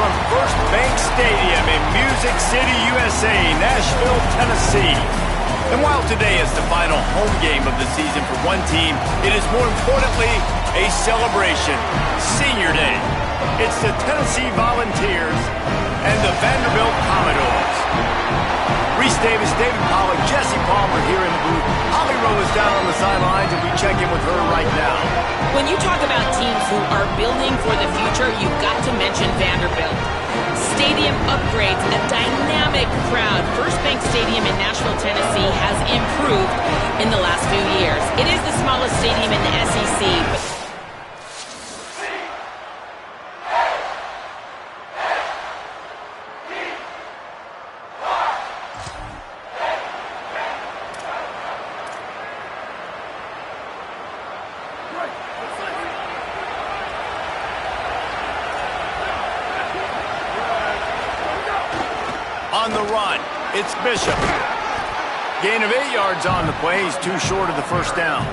from First Bank Stadium in Music City, USA, Nashville, Tennessee. And while today is the final home game of the season for one team, it is more importantly a celebration, Senior Day. It's the Tennessee Volunteers and the Vanderbilt Commodores. Reese Davis, David Pollack, Jesse Palmer here in the booth. Holly Rowe is down on the sidelines, and we check in with her right now. When you talk about teams who are building for the future, you've got to mention Vanderbilt. Stadium upgrades, a dynamic crowd. First Bank Stadium in Nashville, Tennessee has improved in the last few years. It is the smallest stadium in the SEC, but on the run, it's Bishop. Gain of 8 yards on the play. He's too short of the first down.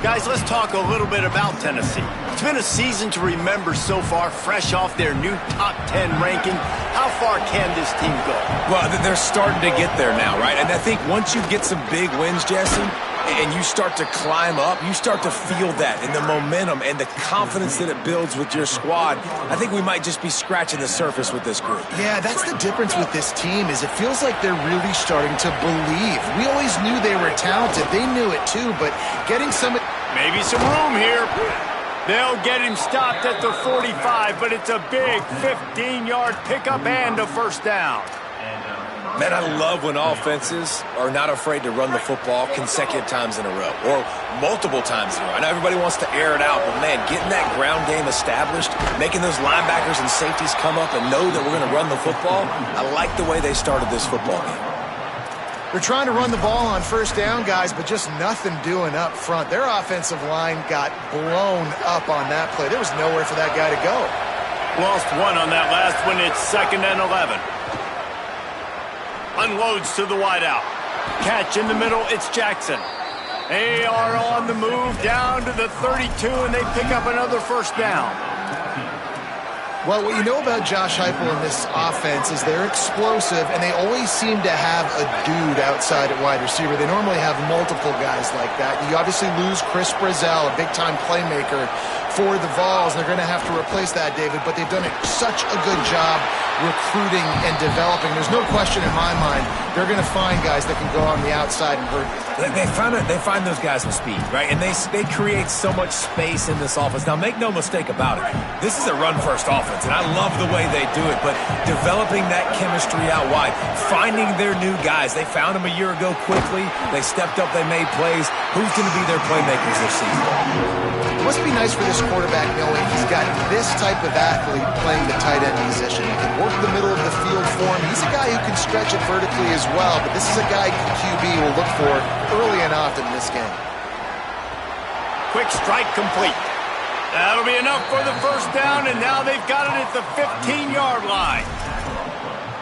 Guys, let's talk a little bit about Tennessee. It's been a season to remember so far, fresh off their new top 10 ranking. How far can this team go? Well, they're starting to get there now, right? And I think once you get some big wins, Jesse, and you start to climb up, you start to feel that and the momentum and the confidence that it builds with your squad. I think we might just be scratching the surface with this group. Yeah, that's the difference with this team is it feels like they're really starting to believe. We always knew they were talented. They knew it too, but getting some... Maybe some room here. They'll get him stopped at the 45, but it's a big 15-yard pickup and a first down. Man, I love when offenses are not afraid to run the football consecutive times in a row or multiple times in a row. I know everybody wants to air it out, but, man, getting that ground game established, making those linebackers and safeties come up and know that we're going to run the football, I like the way they started this football game. They're trying to run the ball on first down, guys, but just nothing doing up front. Their offensive line got blown up on that play. There was nowhere for that guy to go. Lost one on that last one. It's 2nd and 11. Unloads to the wideout. Catch in the middle, it's Jackson. They are on the move down to the 32, and they pick up another first down. Well, what you know about Josh Heupel in this offense is they're explosive, and they always seem to have a dude outside at wide receiver. They normally have multiple guys like that. You obviously lose Chris Brazzell, a big-time playmaker for the Vols. They're going to have to replace that, David, but they've done such a good job recruiting and developing. There's no question in my mind they're going to find guys that can go on the outside and hurt you. They find those guys with speed, right? And they create so much space in this offense. Now, make no mistake about it. This is a run-first offense, and I love the way they do it. But developing that chemistry out wide, finding their new guys. They found them a year ago quickly. They stepped up. They made plays. Who's going to be their playmakers this season? It must be nice for this quarterback knowing he's got this type of athlete playing the tight end position. He can work the middle of the field for him. He's a guy who can stretch it vertically as well, but this is a guy QB will look for early and often in this game. Quick strike complete. That'll be enough for the first down, and now they've got it at the 15-yard line.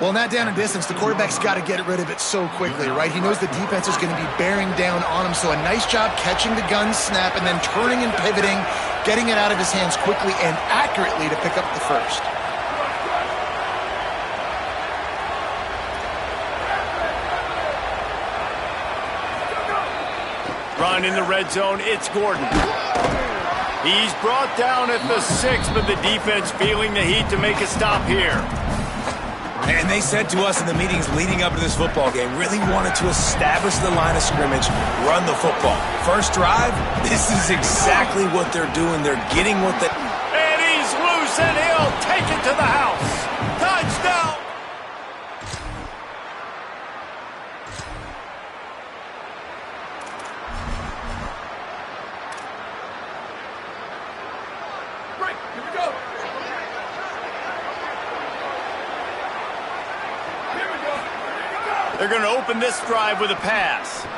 Well, in that down and distance, the quarterback's got to get rid of it so quickly, right? He knows the defense is going to be bearing down on him, so a nice job catching the gun snap and then turning and pivoting, getting it out of his hands quickly and accurately to pick up the first. Run in the red zone, it's Gordon. He's brought down at the 6, but the defense feeling the heat to make a stop here. And they said to us in the meetings leading up to this football game, really wanted to establish the line of scrimmage, run the football. First drive, this is exactly what they're doing. They're getting what they... And he's loose, and he'll take it to the house. Touchdown! Break, here we go. They're going to open this drive with a pass.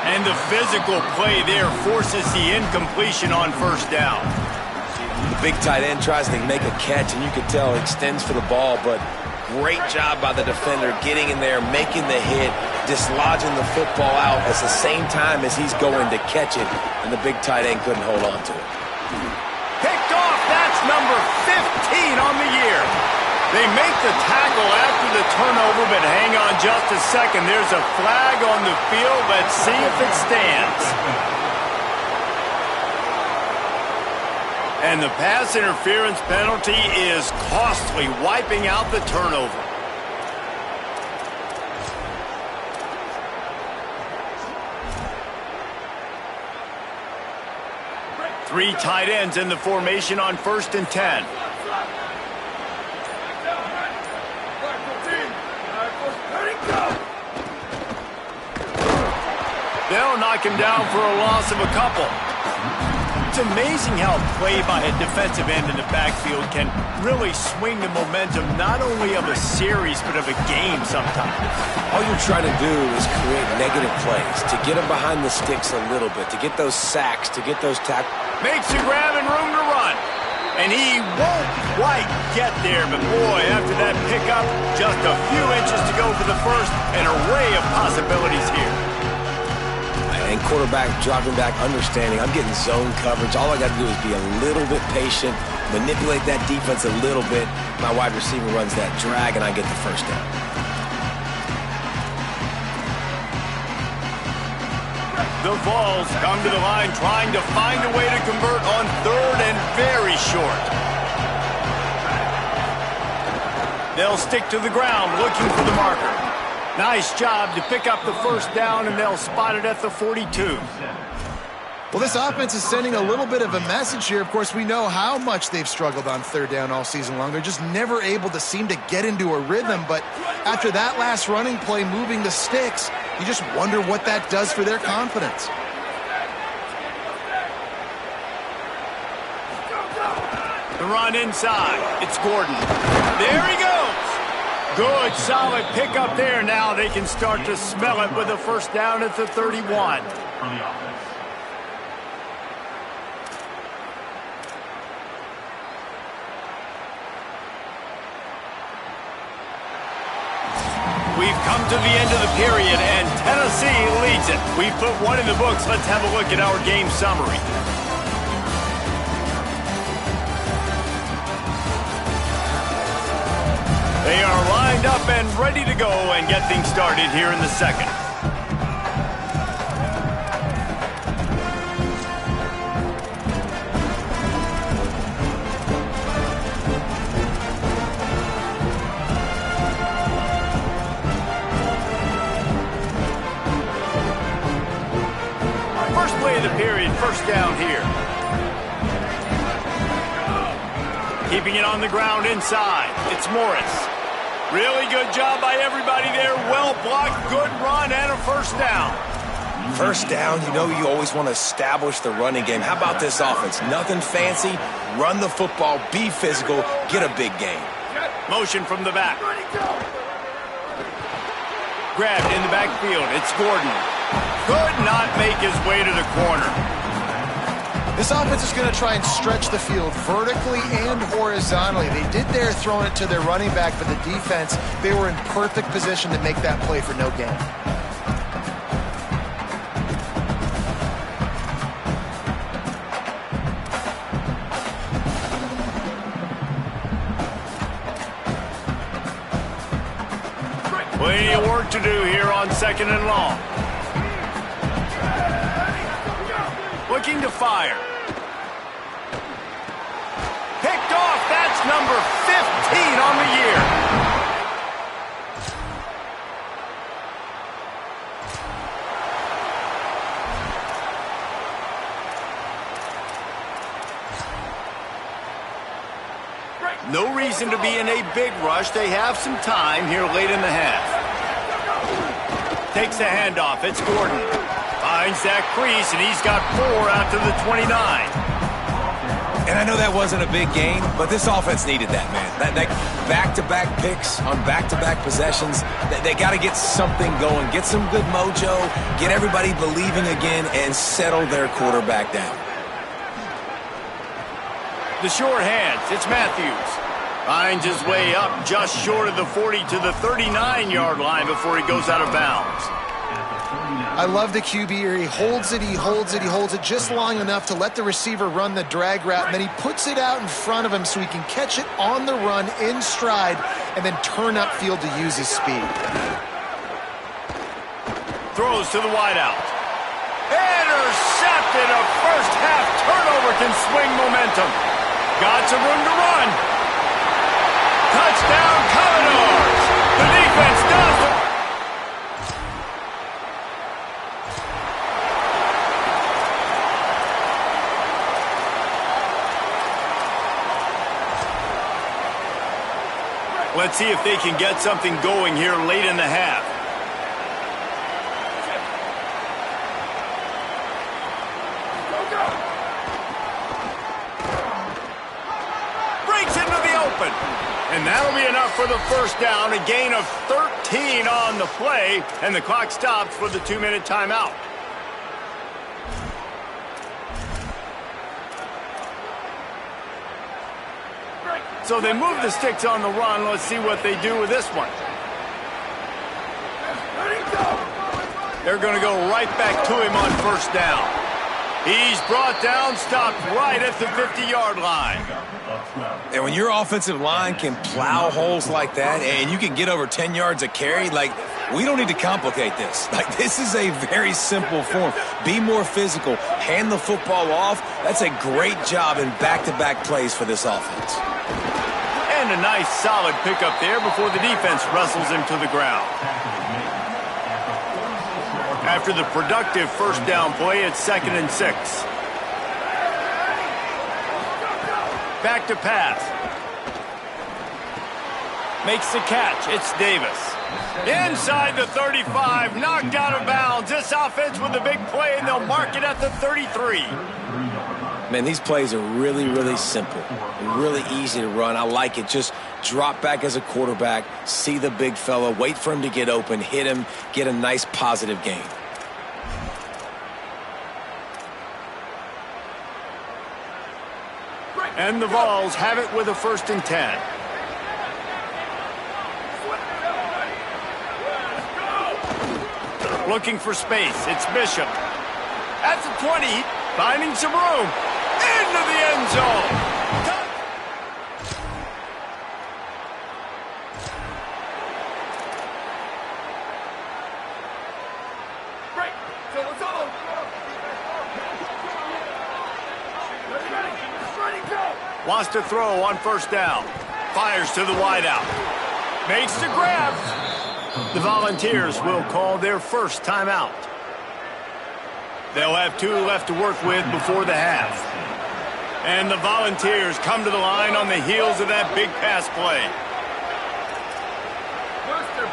And the physical play there forces the incompletion on first down. The big tight end tries to make a catch, and you can tell he extends for the ball, but great job by the defender getting in there, making the hit, dislodging the football out at the same time as he's going to catch it, and the big tight end couldn't hold on to it. Picked off, that's number on the year. They make the tackle after the turnover, but hang on just a second. There's a flag on the field. Let's see if it stands. And the pass interference penalty is costly, wiping out the turnover. Three tight ends in the formation on 1st and 10. They'll knock him down for a loss of a couple. It's amazing how play by a defensive end in the backfield can really swing the momentum not only of a series but of a game sometimes. All you're trying to do is create negative plays, to get them behind the sticks a little bit, to get those sacks, to get those tackles. Makes the grab and room to run. And he won't quite get there, but boy, after that pickup, just a few inches to go for the first, an array of possibilities here. And quarterback dropping back, understanding I'm getting zone coverage. All I got to do is be a little bit patient, manipulate that defense a little bit. My wide receiver runs that drag, and I get the first down. The Vols come to the line trying to find a way to convert on 3rd and very short. They'll stick to the ground looking for the marker. Nice job to pick up the first down, and they'll spot it at the 42. Well, this offense is sending a little bit of a message here. Of course, we know how much they've struggled on 3rd down all season long. They're just never able to seem to get into a rhythm. But after that last running play, moving the sticks, you just wonder what that does for their confidence. The run inside. It's Gordon. There he goes. Good, solid pickup there. Now they can start to smell it with a first down at the 31. We've come to the end of the period, and Tennessee leads it. We've put one in the books. Let's have a look at our game summary. They are lined up and ready to go and get things started here in the second. First play of the period, first down here. Keeping it on the ground inside. It's Morris. Really good job by everybody there. Well blocked, good run, and a first down. First down, you know you always want to establish the running game. How about this offense? Nothing fancy. Run the football, be physical, get a big gain. Motion from the back. Grabbed in the backfield. It's Gordon. Could not make his way to the corner. This offense is going to try and stretch the field vertically and horizontally. They did there throwing it to their running back, but the defense, they were in perfect position to make that play for no gain. Plenty of work to do here on 2nd and long. Looking to fire. Picked off. That's number 15 on the year. No reason to be in a big rush. They have some time here late in the half. Takes the handoff. It's Gordon. Finds that crease, and he's got 4 out to the 29. And I know that wasn't a big gain, but this offense needed that, man. That back-to-back picks on back-to-back possessions, they got to get something going, get some good mojo, get everybody believing again, and settle their quarterback down. The short hands, it's Matthews. Finds his way up just short of the 40 to the 39-yard line before he goes out of bounds. I love the QB here. He holds it, he holds it, he holds it just long enough to let the receiver run the drag route, and then he puts it out in front of him so he can catch it on the run in stride and then turn upfield to use his speed. Throws to the wideout. Intercepted. A first half turnover can swing momentum. Got some room to run. Touchdown Commodores. The defense does the... Let's see if they can get something going here late in the half. Breaks into the open. And that'll be enough for the first down. A gain of 13 on the play. And the clock stops for the 2-minute timeout. So they move the sticks on the run. Let's see what they do with this one. They're going to go right back to him on first down. He's brought down, stopped right at the 50-yard line. And when your offensive line can plow holes like that and you can get over 10 yards a carry, like, we don't need to complicate this. Like, this is a very simple form. Be more physical. Hand the football off. That's a great job in back-to-back plays for this offense. And a nice solid pickup there before the defense wrestles him to the ground. After the productive first down play, it's 2nd and 6. Back to pass. Makes the catch. It's Davis. Inside the 35, knocked out of bounds. This offense with a big play, and they'll mark it at the 33. Man, these plays are really, really simple. Really easy to run. I like it. Just drop back as a quarterback, see the big fella, wait for him to get open, hit him, get a nice positive gain. And the Vols have it with a 1st and 10. Looking for space. It's Bishop. At the 20, finding some room. Into the end zone. Break. So it's all. Ready, go. Wants to throw on first down. Fires to the wideout. Makes the grab. The Volunteers will call their first timeout. They'll have 2 left to work with before the half. And the Volunteers come to the line on the heels of that big pass play. Booster.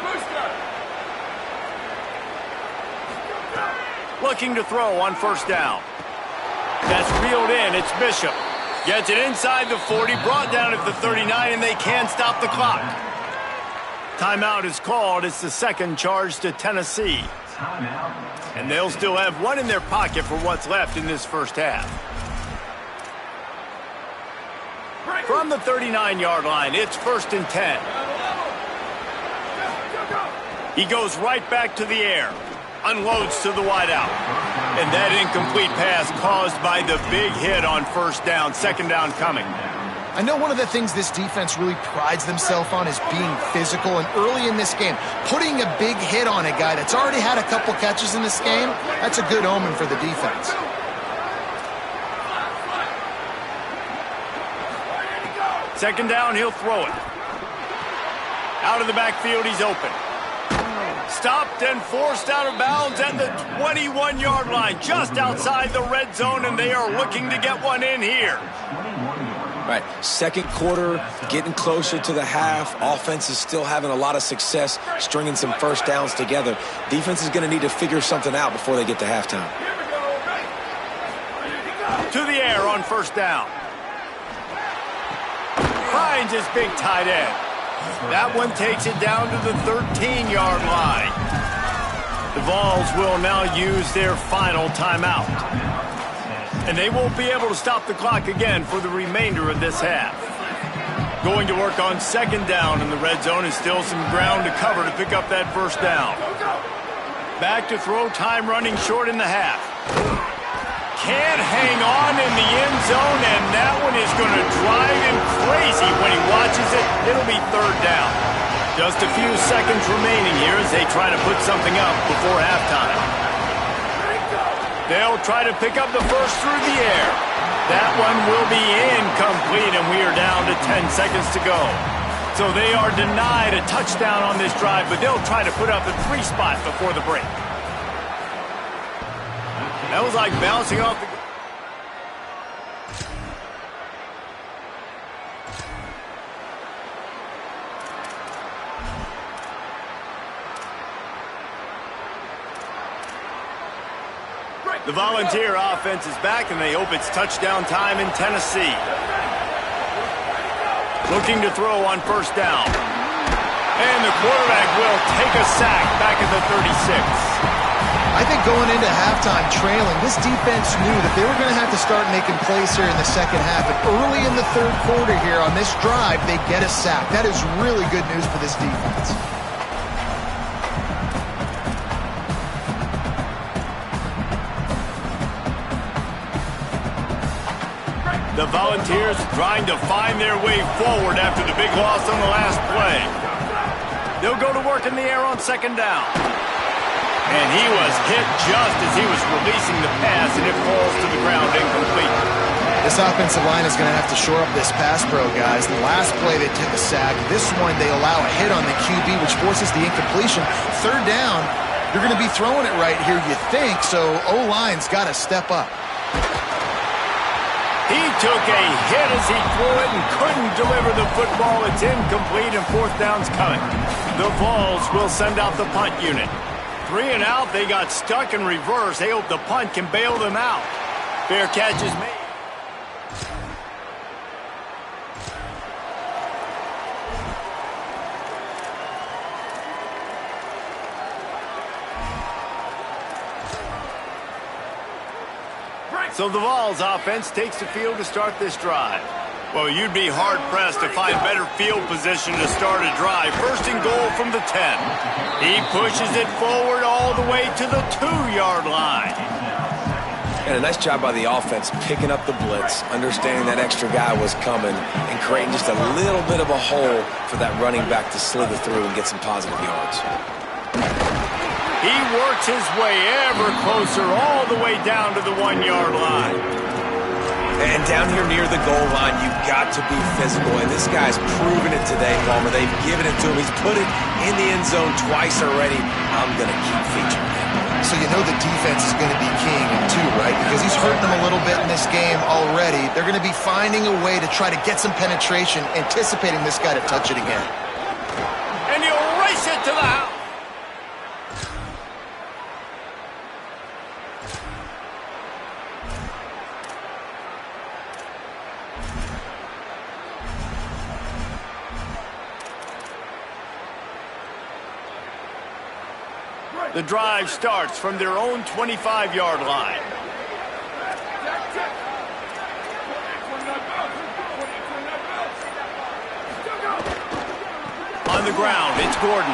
Looking to throw on first down. That's reeled in. It's Bishop. Gets it inside the 40, brought down at the 39, and they can't stop the clock. Timeout is called. It's the 2nd charge to Tennessee. And they'll still have 1 in their pocket for what's left in this first half. From the 39-yard line, it's 1st and 10. He goes right back to the air. Unloads to the wideout. And that incomplete pass caused by the big hit on first down. 2nd down coming. I know one of the things this defense really prides themselves on is being physical, and early in this game, putting a big hit on a guy that's already had a couple catches in this game, that's a good omen for the defense. Second down, he'll throw it. Out of the backfield, he's open. Stopped and forced out of bounds at the 21-yard line, just outside the red zone, and they are looking to get one in here. Right, 2nd quarter, getting closer to the half. Offense is still having a lot of success stringing some first downs together. Defense is going to need to figure something out before they get to halftime. To the air on first down. Finds his big tight end. That one takes it down to the 13-yard line. The Vols will now use their final timeout. And they won't be able to stop the clock again for the remainder of this half. Going to work on 2nd down in the red zone, and still some ground to cover to pick up that first down. Back to throw, time running short in the half. Can't hang on in the end zone, and that one is going to drive him crazy when he watches it. It'll be third down. Just a few seconds remaining here as they try to put something up before halftime. They'll try to pick up the first through the air. That one will be incomplete, and we are down to 10 seconds to go. So they are denied a touchdown on this drive, but they'll try to put up the 3 spot before the break. That was like bouncing off the... The Volunteer offense is back, and they hope it's touchdown time in Tennessee. Looking to throw on first down. And the quarterback will take a sack back at the 36. I think going into halftime trailing, this defense knew that they were going to have to start making plays here in the second half. But early in the third quarter here on this drive, they get a sack. That is really good news for this defense. The Volunteers trying to find their way forward after the big loss on the last play. They'll go to work in the air on second down. And he was hit just as he was releasing the pass, and it falls to the ground incomplete. This offensive line is going to have to shore up this pass pro, guys. The last play they took a sack. This one they allow a hit on the QB, which forces the incompletion. Third down, you're going to be throwing it right here, you think, so O-line's got to step up. He took a hit as he threw it and couldn't deliver the football. It's incomplete, and fourth down's coming. The Vols will send out the punt unit. 3 and out, they got stuck in reverse. They hope the punt can bail them out. Fair catch is made. So the Vols offense takes the field to start this drive. Well, you'd be hard-pressed to find better field position to start a drive. First and goal from the 10. He pushes it forward all the way to the 2-yard line. And a nice job by the offense picking up the blitz, understanding that extra guy was coming, and creating just a little bit of a hole for that running back to slither through and get some positive yards. He works his way ever closer all the way down to the 1-yard line. And down here near the goal line, you've got to be physical. And this guy's proven it today, Palmer. They've given it to him. He's put it in the end zone twice already. I'm going to keep featuring him. So you know the defense is going to be keying him too, right? Because he's hurting them a little bit in this game already. They're going to be finding a way to try to get some penetration, anticipating this guy to touch it again. And he'll race it to the house. The drive starts from their own 25-yard line. On the ground, it's Gordon.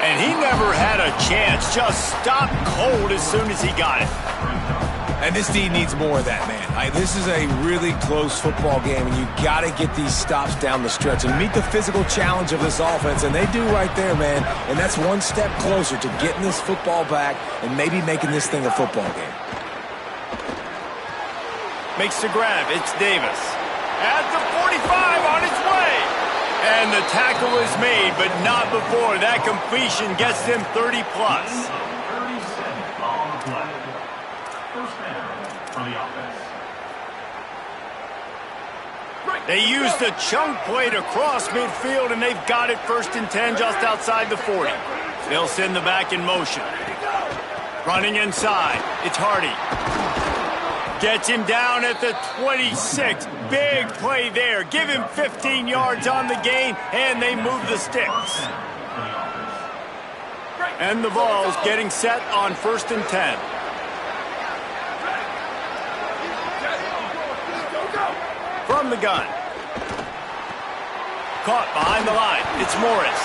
And he never had a chance, just stopped cold as soon as he got it. And this D needs more of that, man. This is a really close football game, and you got to get these stops down the stretch and meet the physical challenge of this offense, and they do right there, man. And that's one step closer to getting this football back and maybe making this thing a football game. Makes the grab. It's Davis. At the 45 on its way. And the tackle is made, but not before. That completion gets them 30-plus. They used the chunk play to cross midfield, and they've got it first and 10 just outside the 40. They'll send the back in motion. Running inside. It's Hardy. Gets him down at the 26. Big play there. Give him 15 yards on the gain, and they move the sticks. And the Vols getting set on first and 10. From the gun. Caught behind the line. It's Morris.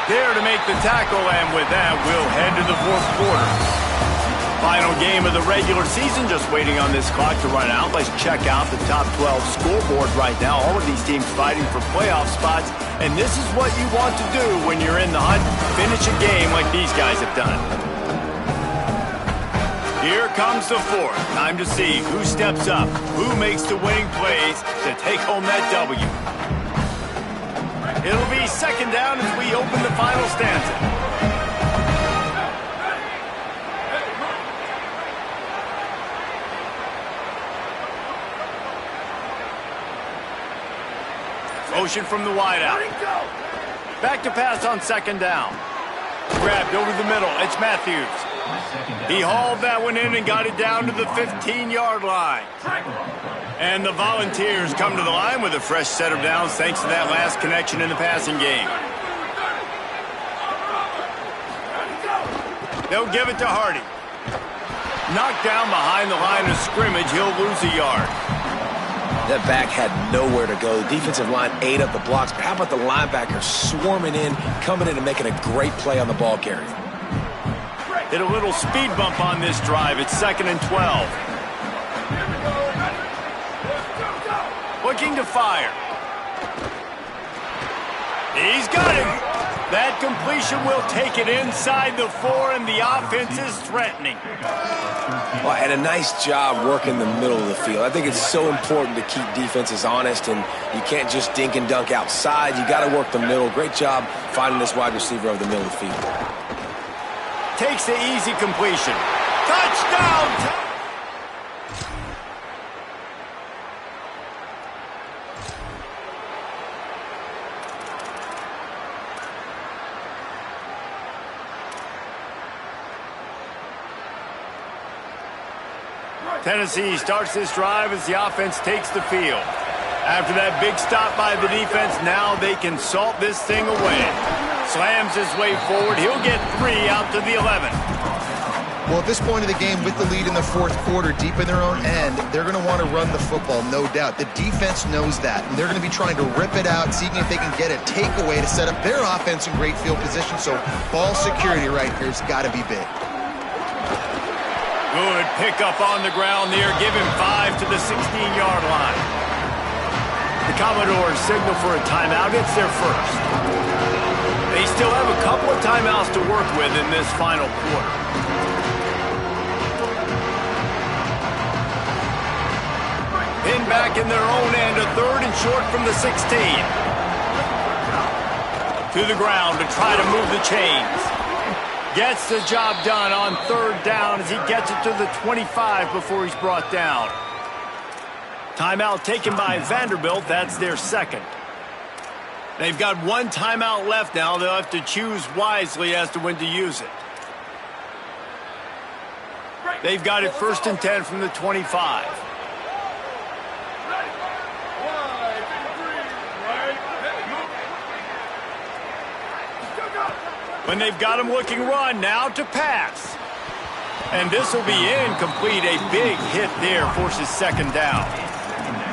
there to make the tackle, and with that, we'll head to the fourth quarter. Final game of the regular season, just waiting on this clock to run out. Let's check out the top 12 scoreboard right now. All of these teams fighting for playoff spots, and this is what you want to do when you're in the hunt. Finish a game like these guys have done. Here comes the fourth. Time to see who steps up, who makes the winning plays to take home that W. It'll be second down as we open the final stanza. Motion from the wideout. Back to pass on second down. Grabbed over the middle. It's Matthews. He hauled that one in and got it down to the 15-yard line. And the Volunteers come to the line with a fresh set of downs thanks to that last connection in the passing game. They'll give it to Hardy. Knocked down behind the line of scrimmage. He'll lose a yard. That back had nowhere to go. The defensive line ate up the blocks. But how about the linebacker swarming in, coming in and making a great play on the ball carrier? Hit a little speed bump on this drive. It's 2nd and 12. Looking to fire. He's got him. That completion will take it inside the 4, and the offense is threatening. Well, and a nice job working the middle of the field. I think it's so important to keep defenses honest, and you can't just dink and dunk outside. You got to work the middle. Great job finding this wide receiver over the middle of the field. Takes the easy completion. Touchdown! Tennessee starts this drive as the offense takes the field. After that big stop by the defense, now they can salt this thing away. Slams his way forward. He'll get 3 out to the 11. Well, at this point of the game, with the lead in the fourth quarter, deep in their own end, they're going to want to run the football, no doubt. The defense knows that, and they're going to be trying to rip it out, seeing if they can get a takeaway to set up their offense in great field position. So ball security right here has got to be big. Good pickup on the ground there. Give him 5 to the 16-yard line. The Commodores signal for a timeout. It's their first. They still have a couple of timeouts to work with in this final quarter. Pinned back in their own end, a 3rd and short from the 16. To the ground to try to move the chains. Gets the job done on 3rd down as he gets it to the 25 before he's brought down. Timeout taken by Vanderbilt. That's their second. They've got 1 timeout left now. They'll have to choose wisely as to when to use it. They've got it 1st and 10 from the 25. When they've got him looking run, now to pass. And this will be incomplete. A big hit there forces 2nd down.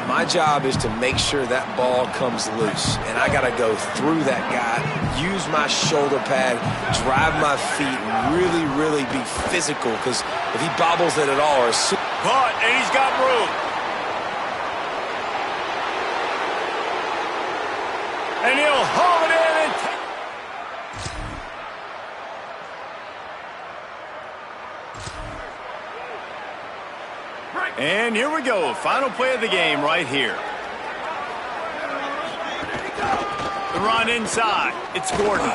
My job is to make sure that ball comes loose, and I got to go through that guy, use my shoulder pad, drive my feet, and really be physical, because if he bobbles it at all, or caught, and he's got room. And he'll haul it in and take. And here we go, final play of the game right here. The run inside, it's Gordon.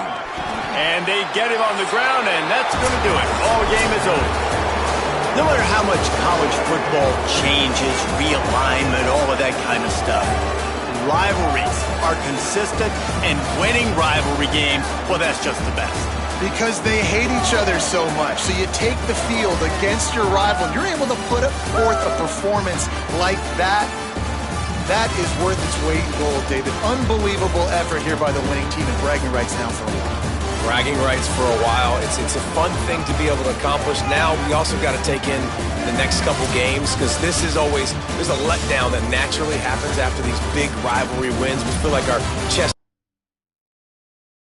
And they get him on the ground, and that's going to do it. Ball game is over. No matter how much college football changes, realignment, all of that kind of stuff, rivalries are consistent, and winning rivalry games, well, that's just the best. Because they hate each other so much. So you take the field against your rival, and you're able to put forth a performance like that. That is worth its weight in gold, David. Unbelievable effort here by the winning team, and bragging rights now for a while. Bragging rights for a while. It's a fun thing to be able to accomplish. Now we also got to take in the next couple games, because this is always, there's a letdown that naturally happens after these big rivalry wins. We feel like our chest